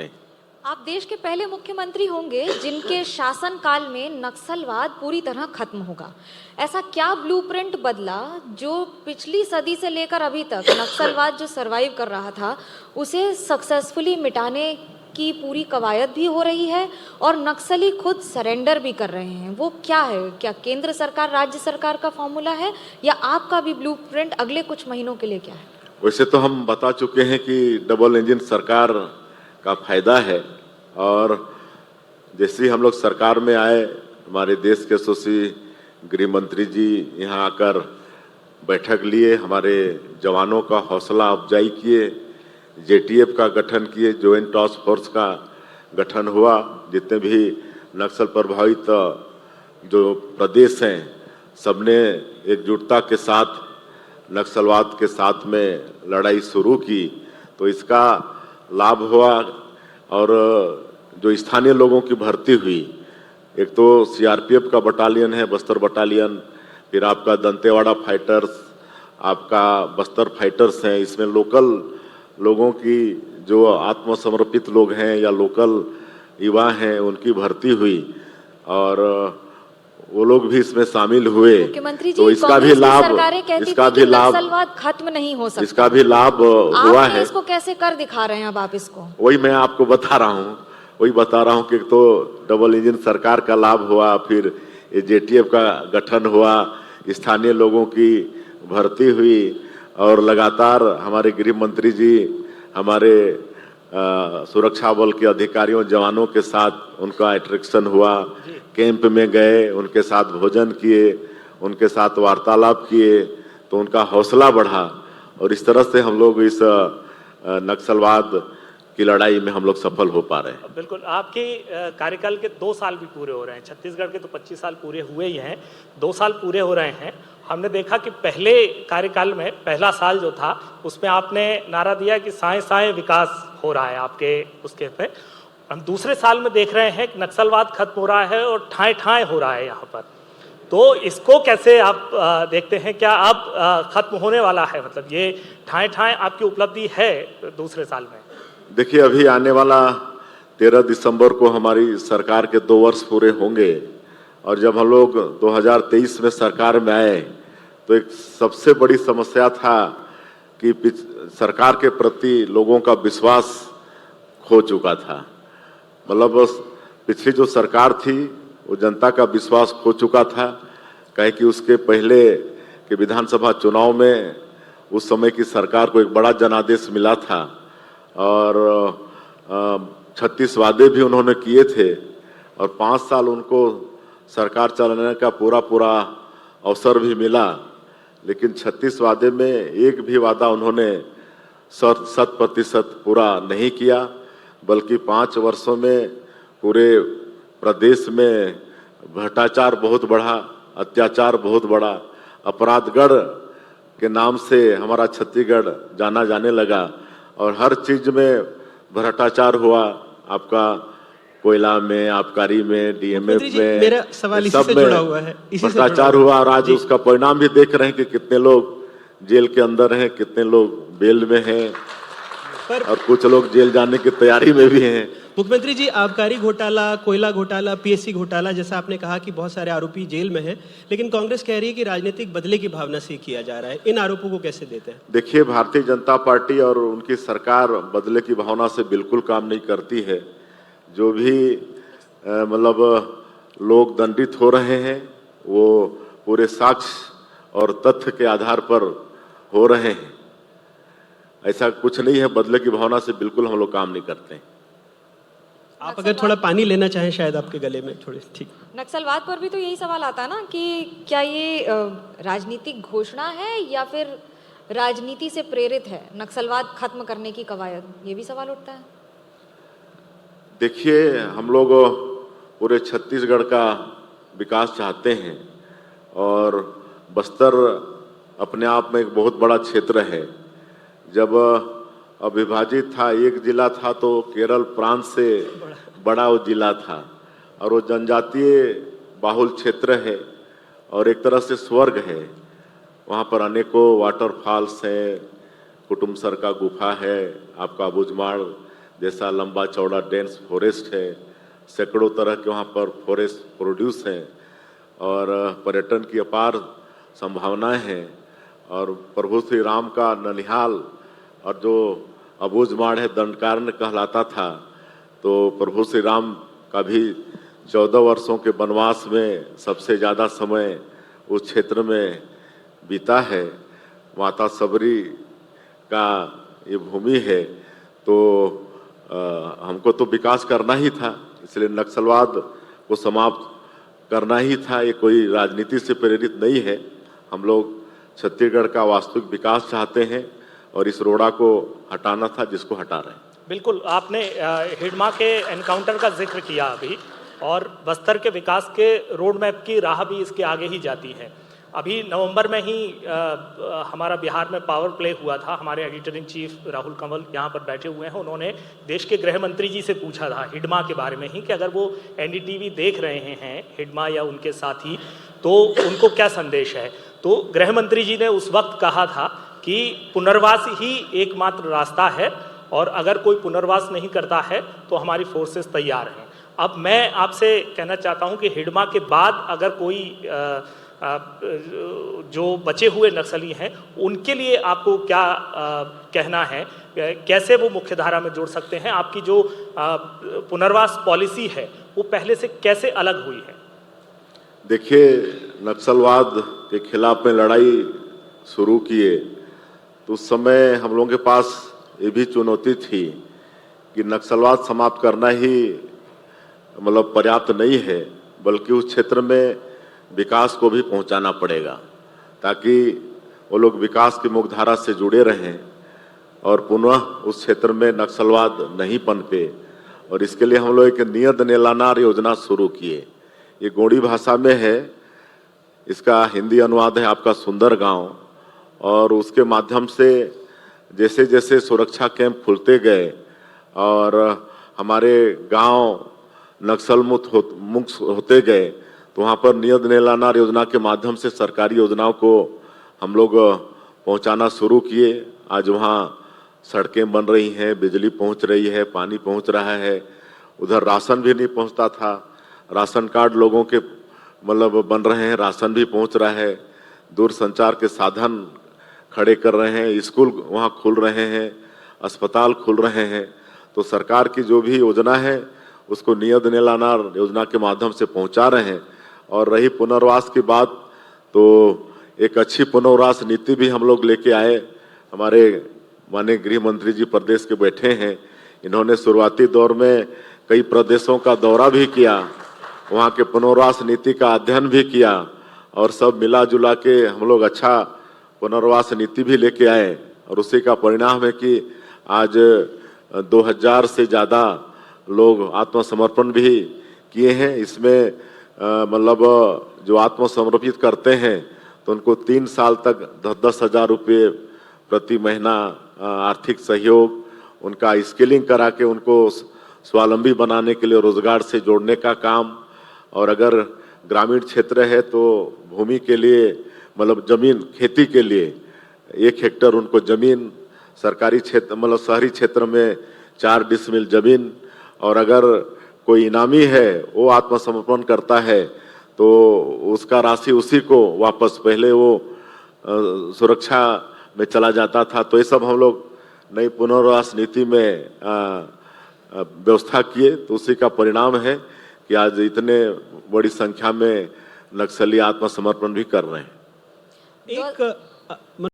हैं। आप देश के पहले मुख्यमंत्री होंगे जिनके शासनकाल में नक्सलवाद पूरी तरह खत्म होगा। ऐसा क्या ब्लूप्रिंट बदला जो पिछली सदी से लेकर अभी तक नक्सलवाद जो सरवाइव कर रहा था उसे सक्सेसफुली मिटाने की पूरी कवायद भी हो रही है और नक्सली खुद सरेंडर भी कर रहे हैं? वो क्या है? क्या केंद्र सरकार राज्य सरकार का फॉर्मूला है या आपका भी ब्लूप्रिंट अगले कुछ महीनों के लिए क्या है? वैसे तो हम बता चुके हैं कि डबल इंजन सरकार का फायदा है, और जैसे ही हम लोग सरकार में आए, हमारे देश के यशस्वी गृह मंत्री जी यहाँ आकर बैठक लिए, हमारे जवानों का हौसला अफजाई किए, जेटीएफ का गठन किए, जॉइंट टास्क फोर्स का गठन हुआ। जितने भी नक्सल प्रभावित जो प्रदेश हैं, सबने एकजुटता के साथ नक्सलवाद के साथ में लड़ाई शुरू की, तो इसका लाभ हुआ। और जो स्थानीय लोगों की भर्ती हुई, एक तो सीआरपीएफ का बटालियन है, बस्तर बटालियन, फिर आपका दंतेवाड़ा फाइटर्स, आपका बस्तर फाइटर्स हैं। इसमें लोकल लोगों की, जो आत्मसमर्पित लोग हैं या लोकल युवा हैं, उनकी भर्ती हुई और वो लोग भी इसमें शामिल हुए। मुख्यमंत्री जी, तो इसका भी कांग्रेस की लाभ, सरकारें कहती इसका थी भी कि लाभ, नक्सलवाद खत्म नहीं हो सकता। इसका भी लाभ हुआ आपने है। इसको कैसे कर दिखा रहे हैं अब आप इसको? वही मैं आपको बता रहा हूँ, कि एक तो डबल इंजन सरकार का लाभ हुआ, फिर जेटीएफ का गठन हुआ, स्थानीय लोगों की भर्ती हुई, और लगातार हमारे गृह मंत्री जी हमारे सुरक्षा बल के अधिकारियों जवानों के साथ उनका इंटरेक्शन हुआ, कैंप में गए, उनके साथ भोजन किए, उनके साथ वार्तालाप किए, तो उनका हौसला बढ़ा, और इस तरह से हम लोग इस नक्सलवाद की लड़ाई में हम लोग सफल हो पा रहे हैं। बिल्कुल, आपके कार्यकाल के 2 साल भी पूरे हो रहे हैं। छत्तीसगढ़ के तो 25 साल पूरे हुए ही हैं, 2 साल पूरे हो रहे हैं। हमने देखा कि पहले कार्यकाल में पहला साल जो था उसमें आपने नारा दिया कि साए साए विकास हो रहा है आपके उसके पे। हम दूसरे साल में देख रहे हैं कि नक्सलवाद खत्म हो रहा है और ठाए ठाए हो रहा है यहाँ पर। तो इसको कैसे आप देखते हैं? क्या अब खत्म होने वाला है? मतलब ये ठाए ठाए आपकी उपलब्धि है दूसरे साल में? देखिए, अभी आने वाला 13 दिसंबर को हमारी सरकार के 2 वर्ष पूरे होंगे, और जब हम लोग 2023 में सरकार में आए तो एक सबसे बड़ी समस्या था कि सरकार के प्रति लोगों का विश्वास खो चुका था। मतलब पिछली जो सरकार थी वो जनता का विश्वास खो चुका था, कहे कि उसके पहले के विधानसभा चुनाव में उस समय की सरकार को एक बड़ा जनादेश मिला था, और 36 वादे भी उन्होंने किए थे, और 5 साल उनको सरकार चलाने का पूरा अवसर भी मिला। लेकिन 36 वादे में एक भी वादा उन्होंने 100% पूरा नहीं किया, बल्कि 5 वर्षों में पूरे प्रदेश में भ्रष्टाचार बहुत बढ़ा, अत्याचार बहुत बढ़ा, अपराधगढ़ के नाम से हमारा छत्तीसगढ़ जाना जाने लगा, और हर चीज में भ्रष्टाचार हुआ। आपका कोयला में, आबकारी में, डीएमएफ में, मेरा सवाल इसी से जुड़ा हुआ है, भ्रष्टाचार हुआ, और आज उसका परिणाम भी देख रहे हैं कि कितने लोग जेल के अंदर हैं, कितने लोग बेल में हैं, और कुछ लोग जेल जाने की तैयारी में भी हैं। मुख्यमंत्री जी, आबकारी घोटाला, कोयला घोटाला, पीएससी घोटाला, जैसा आपने कहा कि बहुत सारे आरोपी जेल में हैं, लेकिन कांग्रेस कह रही है कि राजनीतिक बदले की भावना से किया जा रहा है। इन आरोपों को कैसे देते हैं? देखिए, भारतीय जनता पार्टी और उनकी सरकार बदले की भावना से बिल्कुल काम नहीं करती है। जो भी मतलब लोग दंडित हो रहे हैं वो पूरे साक्ष्य और तथ्य के आधार पर हो रहे हैं। ऐसा कुछ नहीं है, बदले की भावना से बिल्कुल हम लोग काम नहीं करते हैं। आप अगर थोड़ा पानी लेना चाहें शायद आपके गले में थोड़े, ठीक। नक्सलवाद पर भी तो यही सवाल आता है ना कि क्या ये राजनीतिक घोषणा है या फिर राजनीति से प्रेरित है नक्सलवाद खत्म करने की कवायद? ये भी सवाल उठता है। देखिए, हम लोग पूरे छत्तीसगढ़ का विकास चाहते हैं, और बस्तर अपने आप में एक बहुत बड़ा क्षेत्र है। जब अविभाजित था, एक जिला था, तो केरल प्रांत से बड़ा वो जिला था, और वो जनजातीय बाहुल क्षेत्र है और एक तरह से स्वर्ग है। वहाँ पर अनेकों वाटरफॉल्स हैं, कुटुमसर का गुफा है, आपका बुजमाड़ जैसा लंबा चौड़ा डेंस फॉरेस्ट है, सैकड़ों तरह के वहाँ पर फॉरेस्ट प्रोड्यूस हैं और पर्यटन की अपार संभावनाएं हैं। और प्रभु श्री राम का ननिहाल और जो अबूझमाड़ है दंडकारण्य कहलाता था, तो प्रभु श्री राम का भी 14 वर्षों के वनवास में सबसे ज़्यादा समय उस क्षेत्र में बीता है। माता सबरी का ये भूमि है, तो हमको तो विकास करना ही था, इसलिए नक्सलवाद को समाप्त करना ही था। ये कोई राजनीति से प्रेरित नहीं है। हम लोग छत्तीसगढ़ का वास्तविक विकास चाहते हैं और इस रोड़ा को हटाना था, जिसको हटा रहे हैं। बिल्कुल, आपने हिडमा के एनकाउंटर का जिक्र किया अभी, और बस्तर के विकास के रोड मैप की राह भी इसके आगे ही जाती है। अभी नवंबर में ही हमारा बिहार में पावर प्ले हुआ था। हमारे editor in chief Rahul Kanwal यहाँ पर बैठे हुए हैं। उन्होंने देश के गृह मंत्री जी से पूछा था हिडमा के बारे में ही कि अगर वो एनडीटीवी देख रहे हैं हिडमा या उनके साथी, तो उनको क्या संदेश है। तो गृह मंत्री जी ने उस वक्त कहा था कि पुनर्वास ही एकमात्र रास्ता है, और अगर कोई पुनर्वास नहीं करता है तो हमारी फोर्सेस तैयार हैं। अब मैं आपसे कहना चाहता हूं कि हिडमा के बाद अगर कोई जो बचे हुए नक्सली हैं उनके लिए आपको क्या कहना है, कैसे वो मुख्यधारा में जोड़ सकते हैं? आपकी जो पुनर्वास पॉलिसी है वो पहले से कैसे अलग हुई है? देखिए, नक्सलवाद के खिलाफ में लड़ाई शुरू किए तो उस समय हम लोगों के पास ये भी चुनौती थी कि नक्सलवाद समाप्त करना ही मतलब पर्याप्त नहीं है, बल्कि उस क्षेत्र में विकास को भी पहुंचाना पड़ेगा, ताकि वो लोग विकास की मुख्यधारा से जुड़े रहें और पुनः उस क्षेत्र में नक्सलवाद नहीं पनपे। और इसके लिए हम लोग एक नियत नेलानार योजना शुरू किए। ये गोंडी भाषा में है, इसका हिंदी अनुवाद है आपका सुंदर गांव। और उसके माध्यम से जैसे जैसे सुरक्षा कैंप खुलते गए और हमारे गांव नक्सल मुक्त होते गए, तो वहाँ पर नियत नेलानार योजना के माध्यम से सरकारी योजनाओं को हम लोग पहुँचाना शुरू किए। आज वहाँ सड़कें बन रही हैं, बिजली पहुँच रही है, पानी पहुँच रहा है। उधर राशन भी नहीं पहुँचता था, राशन कार्ड लोगों के मतलब बन रहे हैं, राशन भी पहुँच रहा है। दूर संचार के साधन खड़े कर रहे हैं, स्कूल वहाँ खुल रहे हैं, अस्पताल खुल रहे हैं। तो सरकार की जो भी योजना है उसको नियत नेलानार योजना के माध्यम से पहुँचा रहे हैं। और रही पुनर्वास की बात, तो एक अच्छी पुनर्वास नीति भी हम लोग लेके आए। हमारे माननीय गृह मंत्री जी प्रदेश के बैठे हैं, इन्होंने शुरुआती दौर में कई प्रदेशों का दौरा भी किया, वहाँ के पुनर्वास नीति का अध्ययन भी किया और सब मिला जुला के हम लोग अच्छा पुनर्वास नीति भी लेके आए। और उसी का परिणाम है कि आज 2000 से ज़्यादा लोग आत्मसमर्पण भी किए हैं। इसमें मतलब जो आत्मसमर्पित करते हैं तो उनको 3 साल तक 10-10 हज़ार रुपये प्रति महीना आर्थिक सहयोग, उनका स्किलिंग करा के उनको स्वावलंबी बनाने के लिए रोजगार से जोड़ने का काम। और अगर ग्रामीण क्षेत्र है तो भूमि के लिए मतलब जमीन खेती के लिए 1 हेक्टेयर उनको जमीन, सरकारी क्षेत्र मतलब शहरी क्षेत्र में 4 डिसमिल जमीन। और अगर कोई इनामी है वो आत्मसमर्पण करता है तो उसका राशि उसी को वापस, पहले वो सुरक्षा में चला जाता था। तो ये सब हम लोग नई पुनर्वास नीति में व्यवस्था किए, तो उसी का परिणाम है कि आज इतने बड़ी संख्या में नक्सली आत्मसमर्पण भी कर रहे हैं। एक